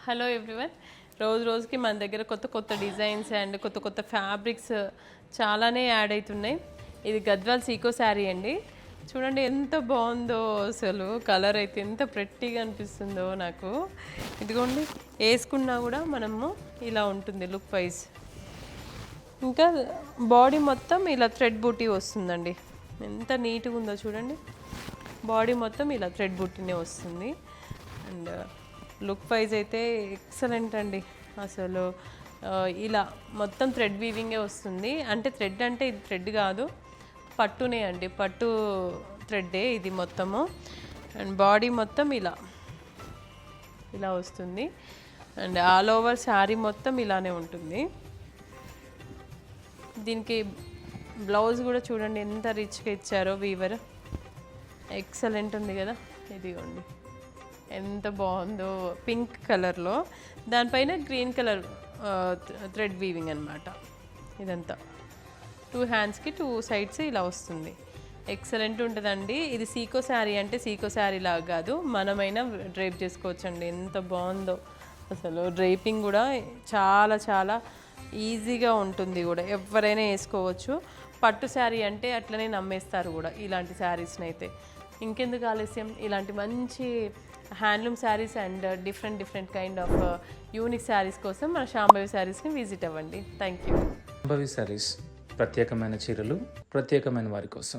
Hello everyone. రోజు రోజుకి మన దగ్గర కొత్త కొత్త డిజైన్స్ అండ్ కొత్త కొత్త ఫ్యాబ్రిక్స్ చాలానే యాడ్ అవుతున్నాయి. ఇది గద్వాల్ సీకో శారీ అండి. చూడండి ఎంత బాగుందో, అసలు కలర్ అయితే ఎంత ప్రెట్టీగా అనిపిస్తుందో నాకు. ఇదిగోండి, వేసుకున్నా కూడా మనము ఇలా ఉంటుంది లుక్ వైజ్. ఇంకా బాడీ మొత్తం ఇలా థ్రెడ్ బూటీ వస్తుందండి. ఎంత నీట్గా ఉందో చూడండి. బాడీ మొత్తం ఇలా థ్రెడ్ బూటీనే వస్తుంది. అండ్ లుక్ వైజ్ అయితే ఎక్సలెంట్ అండి. అసలు ఇలా మొత్తం థ్రెడ్ వీవింగే వస్తుంది. అంటే థ్రెడ్ అంటే ఇది థ్రెడ్ కాదు, పట్టునే అండి, పట్టు థ్రెడ్డే ఇది మొత్తము. అండ్ బాడీ మొత్తం ఇలా ఇలా వస్తుంది. అండ్ ఆల్ ఓవర్ శారీ మొత్తం ఇలానే ఉంటుంది. దీనికి బ్లౌజ్ కూడా చూడండి ఎంత రిచ్గా ఇచ్చారో వీవర్. ఎక్సలెంట్ ఉంది కదా. ఇదిగోండి ఎంత బాగుందో, పింక్ కలర్లో దానిపైన గ్రీన్ కలర్ థ్రెడ్ వీవింగ్ అనమాట. ఇదంతా 2 హ్యాండ్స్కి 2 సైడ్స్ ఇలా వస్తుంది. ఎక్సలెంట్ ఉంటుందండి. ఇది సీకో శారీ అంటే సీకో శారీ లాగా కాదు, మనమైనా డ్రైప్ చేసుకోవచ్చండి. ఎంత బాగుందో అసలు. డ్రైపింగ్ కూడా చాలా చాలా ఈజీగా ఉంటుంది కూడా, ఎవరైనా వేసుకోవచ్చు. పట్టు శారీ అంటే అట్లనే నమ్మేస్తారు కూడా ఇలాంటి శారీస్ని అయితే. ఇంకెందుకు ఆలస్యం, ఇలాంటి మంచి handloom sarees and different kind of unique sarees కోసం మన శాంభవి శారీస్ని విజిట్ అవ్వండి. Thank you. శాంభవి శారీస్ ప్రత్యేకమైన చీరలు ప్రత్యేకమైన వారి కోసం.